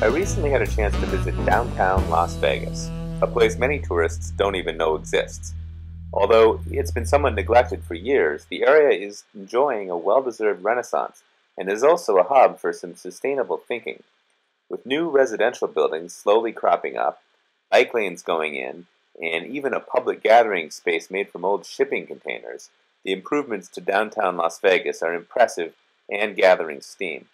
recently had a chance to visit downtown Las Vegas, a place many tourists don't even know exists. Although it's been somewhat neglected for years, the area is enjoying a well-deserved renaissance and is also a hub for some sustainable thinking. With new residential buildings slowly cropping up, bike lanes going in, and even a public gathering space made from old shipping containers, the improvements to downtown Las Vegas are impressive and gathering steam.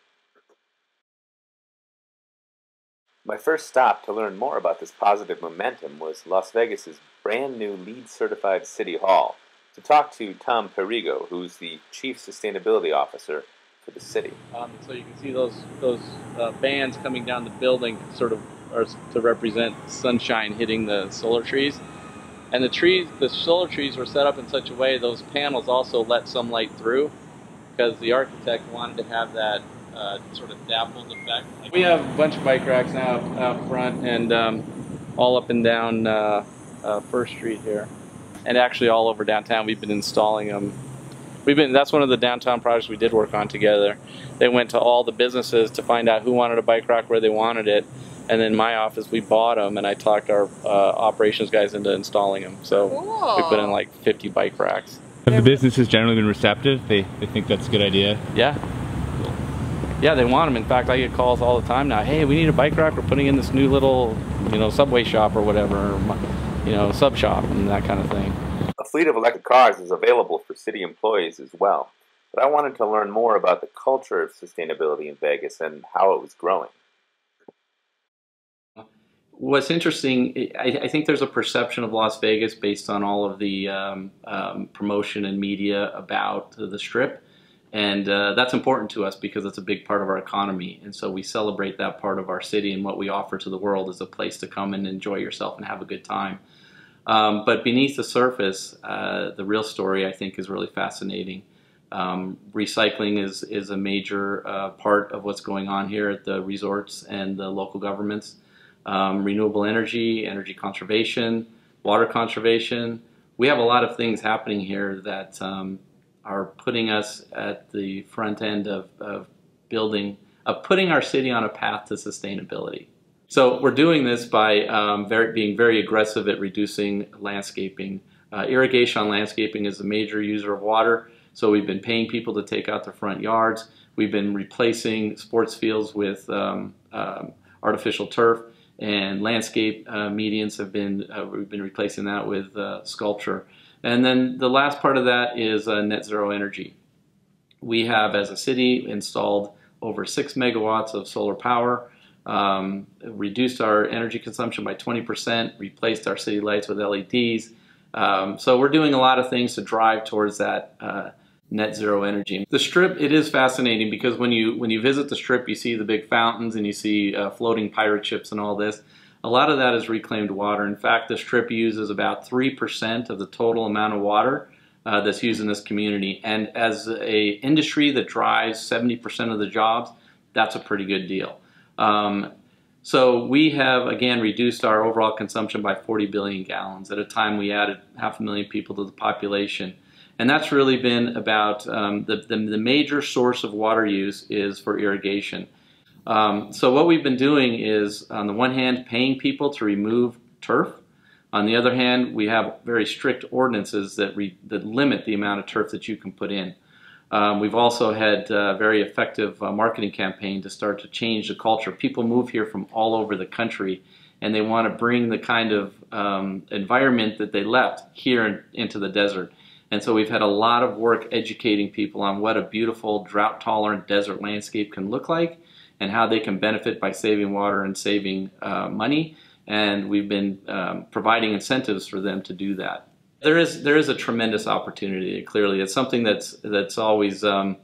My first stop to learn more about this positive momentum was Las Vegas's brand new LEED certified City Hall to talk to Tom Perigo, who's the Chief Sustainability Officer for the city. So you can see those bands coming down the building sort of are to represent sunshine hitting the solar trees. And the solar trees were set up in such a way those panels also let some light through, because the architect wanted to have that sort of dappled effect. We have a bunch of bike racks now out front and all up and down First Street here, and actually all over downtown. We've been installing them. That's one of the downtown projects we did work on together. They went to all the businesses to find out who wanted a bike rack, where they wanted it, and then my office, we bought them, and I talked our operations guys into installing them. So cool. We put in like 50 bike racks. Have the businesses generally been receptive? They think that's a good idea? Yeah. Yeah, they want them. In fact, I get calls all the time now. Hey, we need a bike rack. We're putting in this new little, Subway shop or whatever, or, sub shop and that kind of thing. A fleet of electric cars is available for city employees as well, but I wanted to learn more about the culture of sustainability in Vegas and how it was growing. What's interesting, I think there's a perception of Las Vegas based on all of the promotion and media about the Strip. And that's important to us because it's a big part of our economy. And so we celebrate that part of our city, and what we offer to the world is a place to come and enjoy yourself and have a good time. But beneath the surface, the real story, I think, is really fascinating. Recycling is a major part of what's going on here at the resorts and the local governments. Renewable energy, energy conservation, water conservation. We have a lot of things happening here that are putting us at the front end of putting our city on a path to sustainability. So we're doing this by being very aggressive at reducing landscaping. Irrigation on landscaping is a major user of water, so we've been paying people to take out their front yards. We've been replacing sports fields with artificial turf, and landscape medians we've been replacing that with sculpture. And then the last part of that is net zero energy. We have, as a city, installed over 6 megawatts of solar power, reduced our energy consumption by 20%, replaced our city lights with LEDs. So we're doing a lot of things to drive towards that net zero energy. The Strip, it is fascinating because when you visit the Strip, you see the big fountains and you see floating pirate ships and all this. A lot of that is reclaimed water. In fact, the Strip uses about 3% of the total amount of water that's used in this community. And as an industry that drives 70% of the jobs, that's a pretty good deal. So we have, again, reduced our overall consumption by 40 billion gallons at a time we added 500,000 people to the population. And that's really been about the major source of water use is for irrigation. So what we've been doing is, on the one hand, paying people to remove turf. On the other hand, we have very strict ordinances that limit the amount of turf that you can put in. We've also had a very effective marketing campaign to start to change the culture. People move here from all over the country, and they want to bring the kind of environment that they left here into the desert. And so we've had a lot of work educating people on what a beautiful drought-tolerant desert landscape can look like, and how they can benefit by saving water and saving money. And we've been providing incentives for them to do that. There is a tremendous opportunity. Clearly, it's something that's always something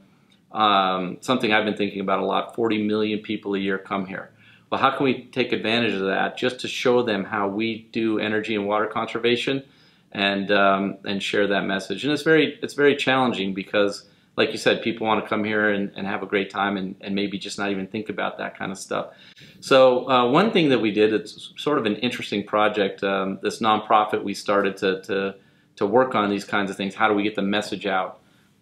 I've been thinking about a lot. 40 million people a year come here. Well, how can we take advantage of that just to show them how we do energy and water conservation, and share that message? And it's very challenging because, like you said, people want to come here and have a great time and maybe just not even think about that kind of stuff. So one thing that we did, it's sort of an interesting project, this nonprofit we started to work on these kinds of things. How do we get the message out?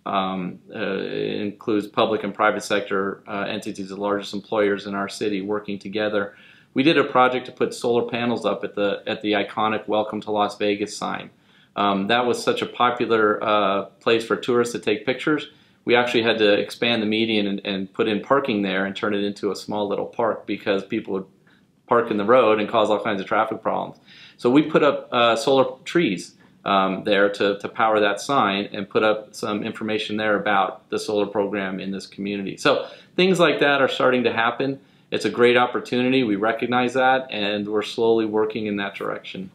It includes public and private sector entities, the largest employers in our city, working together. We did a project to put solar panels up at the iconic "Welcome to Las Vegas" sign. That was such a popular place for tourists to take pictures. We actually had to expand the median and put in parking there and turn it into a small little park because people would park in the road and cause all kinds of traffic problems. So we put up solar trees there to power that sign and put up some information there about the solar program in this community. So things like that are starting to happen. It's a great opportunity. We recognize that, and we're slowly working in that direction.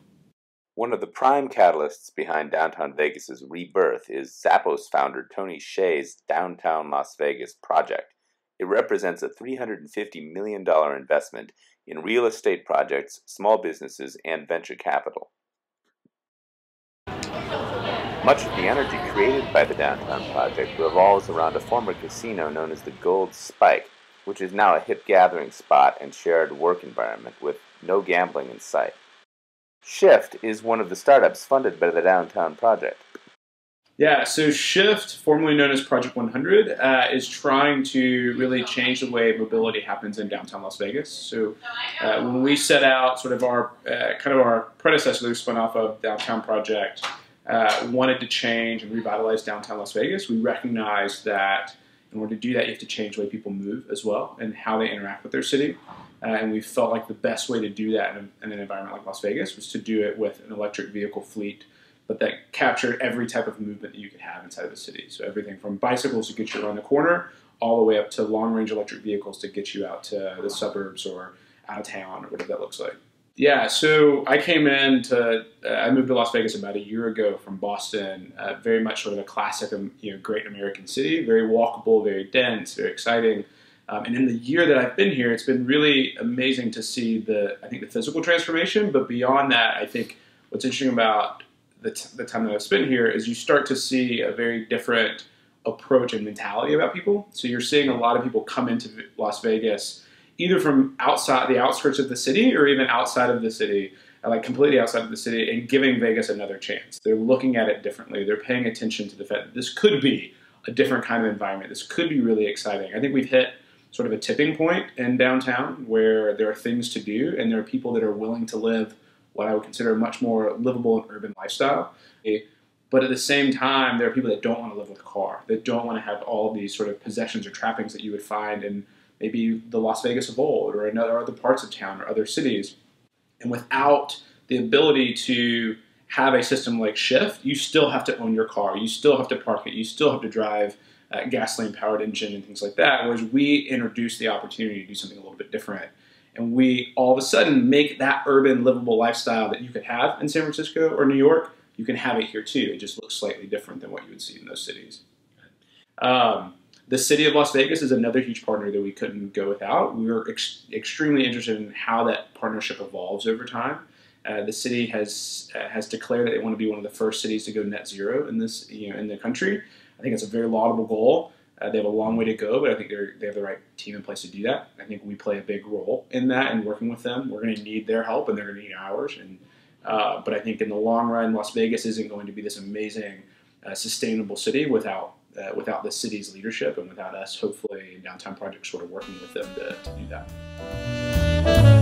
One of the prime catalysts behind downtown Vegas's rebirth is Zappos founder Tony Hsieh's Downtown Las Vegas project. It represents a $350 million investment in real estate projects, small businesses, and venture capital. Much of the energy created by the downtown project revolves around a former casino known as the Gold Spike, which is now a hip gathering spot and shared work environment with no gambling in sight. Shift is one of the startups funded by the downtown project. Yeah, so Shift, formerly known as Project 100, is trying to really change the way mobility happens in downtown Las Vegas. So when we set out sort of our predecessor who spun off of Downtown Project, wanted to change and revitalize downtown Las Vegas, we recognized that in order to do that, you have to change the way people move as well and how they interact with their city. And we felt like the best way to do that in an environment like Las Vegas was to do it with an electric vehicle fleet, but that captured every type of movement that you could have inside of the city. So everything from bicycles to get you around the corner, all the way up to long-range electric vehicles to get you out to the suburbs or out of town or whatever that looks like. Yeah, so I moved to Las Vegas about a year ago from Boston, very much sort of a classic, great American city, very walkable, very dense, very exciting. And in the year that I've been here, it's been really amazing to see the physical transformation. But beyond that, I think what's interesting about the time that I've spent here is you start to see a very different approach and mentality about people. So you're seeing a lot of people come into Las Vegas either from outside the outskirts of the city or even outside of the city, like completely outside of the city, and giving Vegas another chance. They're looking at it differently. They're paying attention to the fact that this could be a different kind of environment. This could be really exciting. I think we've hit sort of a tipping point in downtown where there are things to do and there are people that are willing to live what I would consider a much more livable and urban lifestyle. But at the same time, there are people that don't want to live with a car, that don't want to have all of these sort of possessions or trappings that you would find in maybe the Las Vegas of old or other parts of town or other cities. And without the ability to have a system like Shift, you still have to own your car, you still have to park it, you still have to drive a gasoline-powered engine and things like that, whereas we introduce the opportunity to do something a little bit different. And we all of a sudden make that urban, livable lifestyle that you could have in San Francisco or New York, you can have it here too. It just looks slightly different than what you would see in those cities. The city of Las Vegas is another huge partner that we couldn't go without. We were extremely interested in how that partnership evolves over time. The city has declared that they want to be one of the first cities to go net zero in the country. I think it's a very laudable goal. They have a long way to go, but I think they have the right team in place to do that. I think we play a big role in that and working with them. We're going to need their help, and they're going to need ours. But I think in the long run, Las Vegas isn't going to be this amazing, sustainable city without the city's leadership and without us, hopefully, in Downtown Project sort of working with them to do that.